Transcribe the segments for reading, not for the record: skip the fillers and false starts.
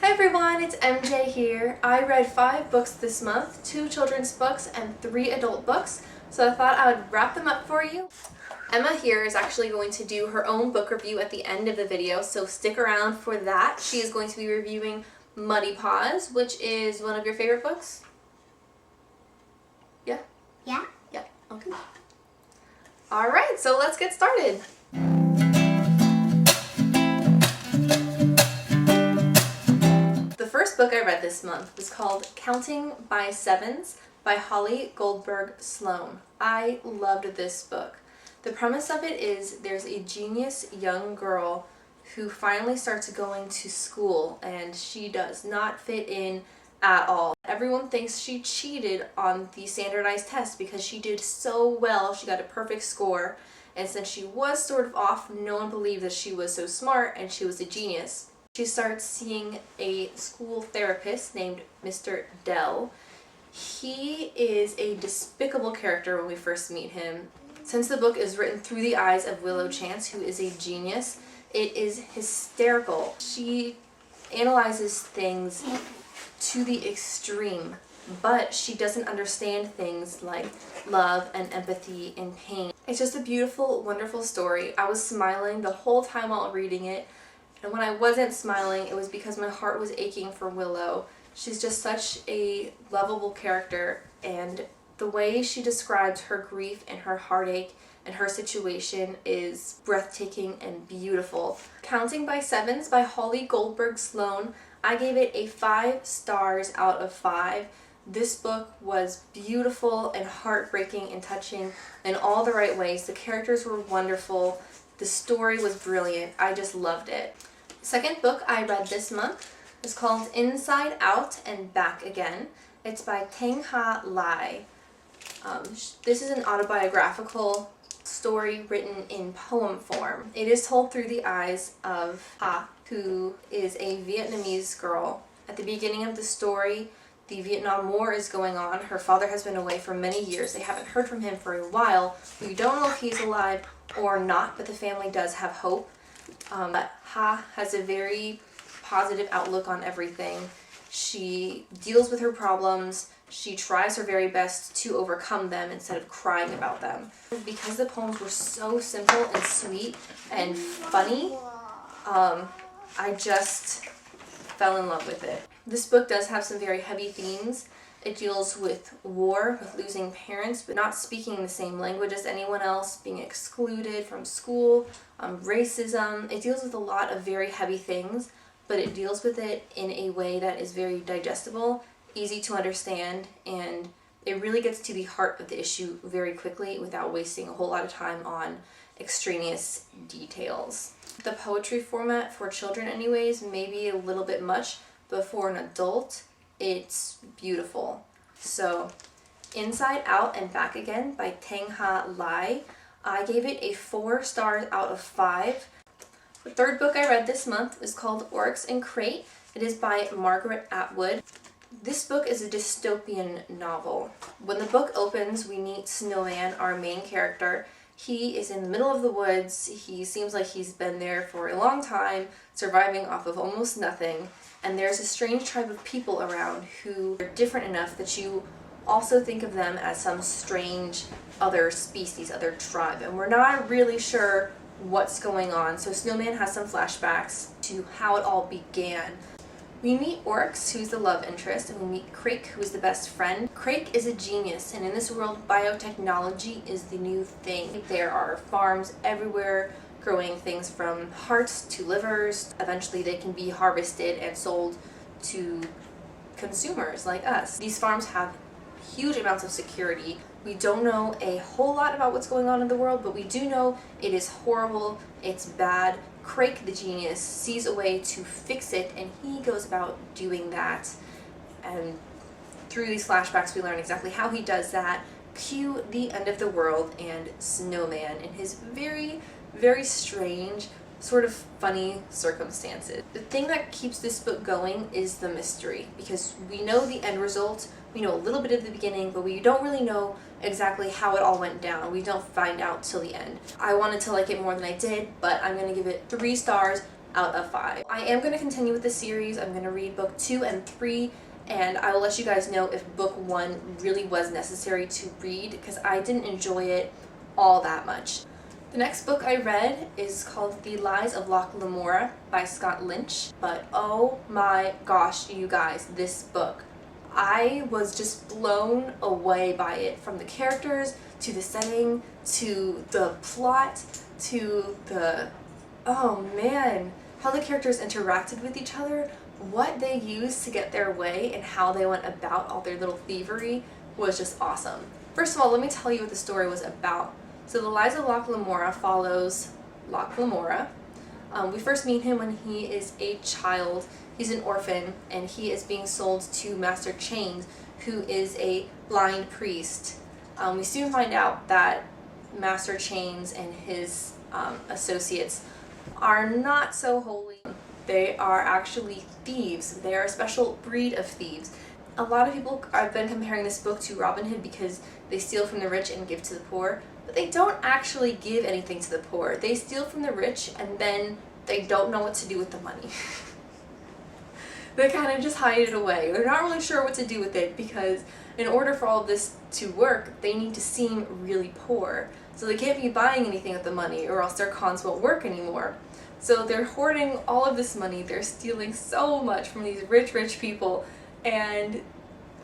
Hi everyone, it's MJ here. I read 5 books this month, 2 children's books and 3 adult books, so I thought I would wrap them up for you. Emma here is actually going to do her own book review at the end of the video, so stick around for that. She is going to be reviewing Muddy Paws, which is one of your favorite books? Yeah? Yeah. Yeah, okay. Alright, so let's get started. The first book I read this month was called Counting by Sevens by Holly Goldberg Sloan. I loved this book. The premise of it is there's a genius young girl who finally starts going to school and she does not fit in at all. Everyone thinks she cheated on the standardized test because she did so well. She got a perfect score, and since she was sort of off, no one believed that she was so smart and she was a genius. She starts seeing a school therapist named Mr. Dell. He is a despicable character when we first meet him. Since the book is written through the eyes of Willow Chance, who is a genius, it is hysterical. She analyzes things to the extreme, but she doesn't understand things like love and empathy and pain. It's just a beautiful, wonderful story. I was smiling the whole time while reading it, and when I wasn't smiling, it was because my heart was aching for Willow. She's just such a lovable character, and the way she describes her grief and her heartache and her situation is breathtaking and beautiful. Counting by Sevens by Holly Goldberg Sloan, I gave it a 5 stars out of 5. This book was beautiful and heartbreaking and touching in all the right ways. The characters were wonderful. The story was brilliant. I just loved it. The second book I read this month is called Inside Out and Back Again. It's by Tanga Lai. This is an autobiographical story written in poem form. It is told through the eyes of Ha, who is a Vietnamese girl. At the beginning of the story, the Vietnam War is going on. Her father has been away for many years. They haven't heard from him for a while. We don't know if he's alive or not, but the family does have hope. But Ha has a very positive outlook on everything. She deals with her problems. She tries her very best to overcome them instead of crying about them. Because the poems were so simple and sweet and funny, I just fell in love with it. This book does have some very heavy themes. It deals with war, with losing parents, but not speaking the same language as anyone else, being excluded from school, racism. It deals with a lot of very heavy things, but it deals with it in a way that is very digestible, easy to understand, and it really gets to the heart of the issue very quickly without wasting a whole lot of time on extraneous details. The poetry format for children anyways may be a little bit much, but for an adult, it's beautiful. So, Inside Out and Back Again by Tanga Lai. I gave it a 4 stars out of 5. The third book I read this month is called Orcs and Crate. It is by Margaret Atwood. This book is a dystopian novel. When the book opens, we meet Snowman, our main character. He is in the middle of the woods. He seems like he's been there for a long time, surviving off of almost nothing. And there's a strange tribe of people around who are different enough that you also think of them as some strange other species, other tribe. And we're not really sure what's going on. So Snowman has some flashbacks to how it all began. We meet Orcs, who's the love interest, and we meet Crake, who is the best friend. Crake is a genius, and in this world, biotechnology is the new thing. There are farms everywhere growing things from hearts to livers. Eventually they can be harvested and sold to consumers like us. These farms have huge amounts of security. We don't know a whole lot about what's going on in the world, but we do know it is horrible, it's bad. Crake, the genius, sees a way to fix it, and he goes about doing that. And through these flashbacks, we learn exactly how he does that. Cue the end of the world and Snowman in his very, very strange, sort of funny circumstances. The thing that keeps this book going is the mystery, because we know the end result, we know a little bit of the beginning, but we don't really know exactly how it all went down. We don't find out till the end. I wanted to like it more than I did, but I'm going to give it 3 stars out of 5. I am going to continue with the series. I'm going to read book 2 and 3, and I will let you guys know if book 1 really was necessary to read, because I didn't enjoy it all that much. The next book I read is called The Lies of Locke Lamora by Scott Lynch, but oh my gosh, you guys, this book. I was just blown away by it, from the characters, to the setting, to the plot, to the, oh man, how the characters interacted with each other, what they used to get their way, and how they went about all their little thievery was just awesome. First of all, let me tell you what the story was about. So The Lies of Locke Lamora follows Locke Lamora. We first meet him when he is a child. He's an orphan, and he is being sold to Master Chains, who is a blind priest. We soon find out that Master Chains and his associates are not so holy. They are actually thieves. They are a special breed of thieves. A lot of people have been comparing this book to Robin Hood because they steal from the rich and give to the poor, but they don't actually give anything to the poor. They steal from the rich and then they don't know what to do with the money. They kind of just hide it away. They're not really sure what to do with it, because in order for all of this to work, they need to seem really poor. So they can't be buying anything with the money, or else their cons won't work anymore. So they're hoarding all of this money. They're stealing so much from these rich people, and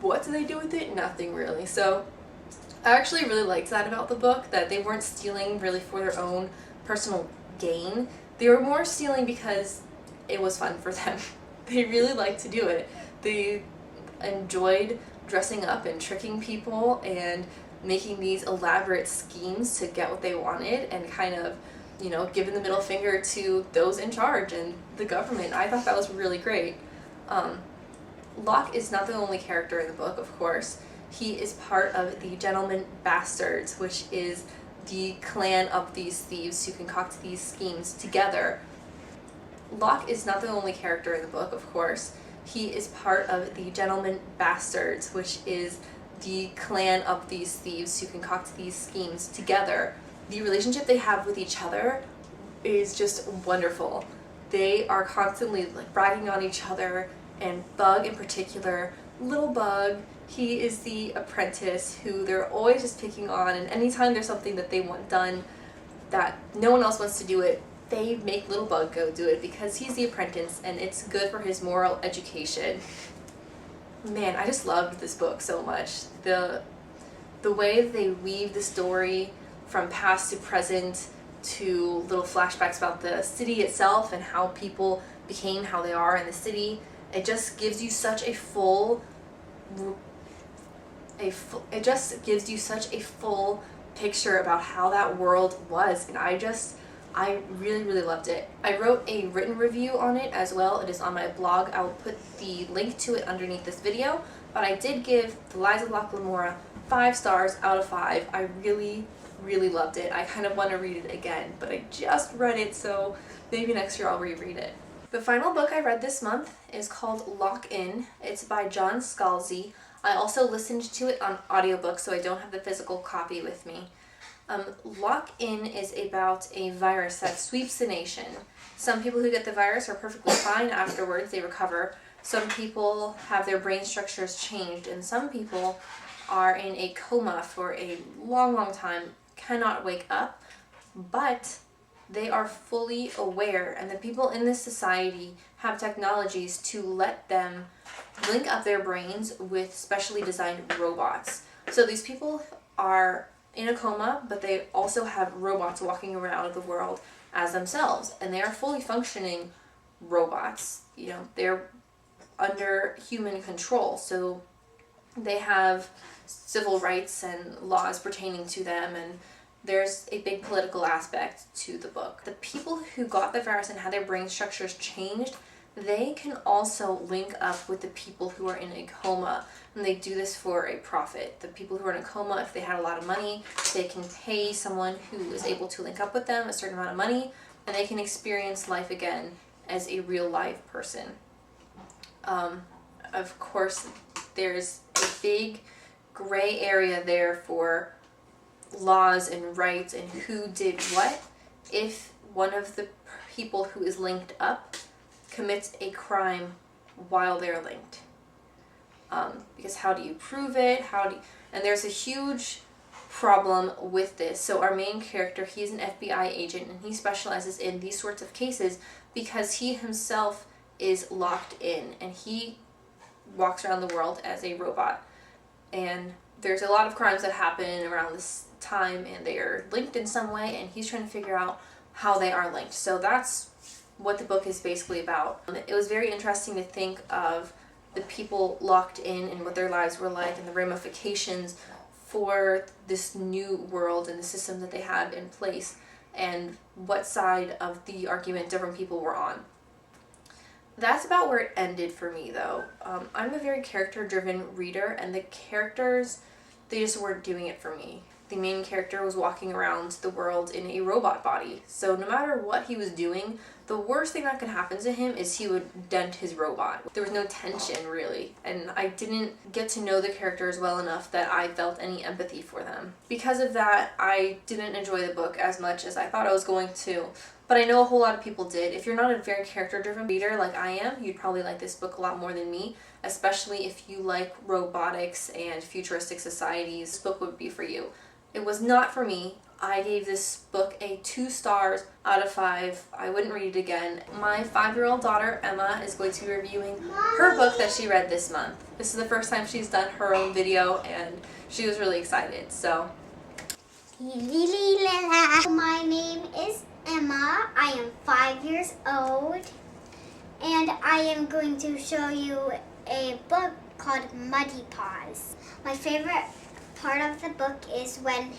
what do they do with it? Nothing really. So I actually really liked that about the book, that they weren't stealing really for their own personal gain. They were more stealing because it was fun for them. They really liked to do it. They enjoyed dressing up and tricking people and making these elaborate schemes to get what they wanted, and kind of, you know, giving the middle finger to those in charge and the government. I thought that was really great. Locke is not the only character in the book, of course. He is part of the Gentleman Bastards, which is the clan of these thieves who concoct these schemes together. Locke is not the only character in the book, of course. He is part of the Gentleman Bastards, which is the clan of these thieves who concoct these schemes together. The relationship they have with each other is just wonderful. They are constantly bragging on each other, and Bug in particular, little Bug, he is the apprentice who they're always just picking on, and anytime there's something that they want done that no one else wants to do it, they make little Bug go do it because he's the apprentice and it's good for his moral education. Man, I just loved this book so much. The way they weave the story from past to present, to little flashbacks about the city itself and how people became how they are in the city, it just gives you such a full picture about how that world was, and I really loved it. I wrote a written review on it as well. It is on my blog. I will put the link to it underneath this video, but I did give The Lies of Locke Lamora 5 stars out of 5. I really loved it. I kind of want to read it again, but I just read it, so maybe next year I'll reread it. The final book I read this month is called Lock In. It's by John Scalzi. I also listened to it on audiobook, so I don't have the physical copy with me. Lock In is about a virus that sweeps the nation. Some people who get the virus are perfectly fine afterwards, they recover. Some people have their brain structures changed, and some people are in a coma for a long time, cannot wake up, but they are fully aware, and the people in this society have technologies to let them link up their brains with specially designed robots. So these people are in a coma, but they also have robots walking around the world as themselves, and they are fully functioning robots. You know, they're under human control, so they have civil rights and laws pertaining to them, and there's a big political aspect to the book. The people who got the virus and had their brain structures changed, they can also link up with the people who are in a coma, and they do this for a profit. The people who are in a coma, if they had a lot of money, they can pay someone who is able to link up with them a certain amount of money, and they can experience life again as a real live person. Of course, there's a big gray area there for laws and rights and who did what. If one of the people who is linked up commits a crime while they're linked. Because how do you prove it? And there's a huge problem with this. So our main character, he's an FBI agent, and he specializes in these sorts of cases because he himself is locked in, and he walks around the world as a robot. And there's a lot of crimes that happen around this time, and they are linked in some way, and he's trying to figure out how they are linked. So that's what the book is basically about. It was very interesting to think of the people locked in and what their lives were like, and the ramifications for this new world and the system that they had in place, and what side of the argument different people were on. That's about where it ended for me, though. I'm a very character-driven reader, and the characters, they just weren't doing it for me. The main character was walking around the world in a robot body, so no matter what he was doing, the worst thing that could happen to him is he would dent his robot. There was no tension, really, and I didn't get to know the characters well enough that I felt any empathy for them. Because of that, I didn't enjoy the book as much as I thought I was going to, but I know a whole lot of people did. If you're not a very character-driven reader like I am, you'd probably like this book a lot more than me, especially if you like robotics and futuristic societies. This book would be for you. It was not for me. I gave this book a 2 stars out of 5. I wouldn't read it again. My 5-year-old daughter, Emma, is going to be reviewing her book that she read this month. This is the first time she's done her own video, and she was really excited, so. My name is Emma. I am 5 years old, and I am going to show you a book called Muddy Paws. My favorite part of the book is when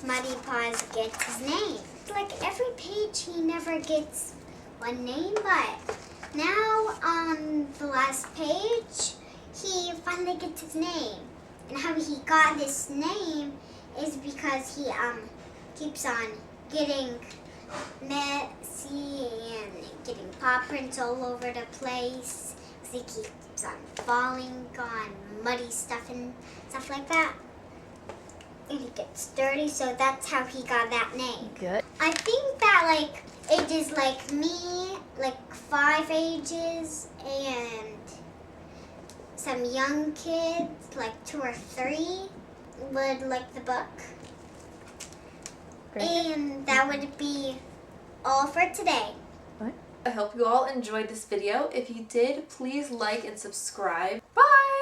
Muddy Paws gets his name. Like every page he never gets one name, but now on the last page he finally gets his name. And how he got this name is because he keeps on getting messy and getting paw prints all over the place. He keeps on falling on muddy stuff and stuff like that. And he gets dirty, so that's how he got that name. Good. I think that ages like me, 5 ages, and some young kids, 2 or 3, would like the book. Great. And that would be all for today. I hope you all enjoyed this video. If you did, please like and subscribe. Bye!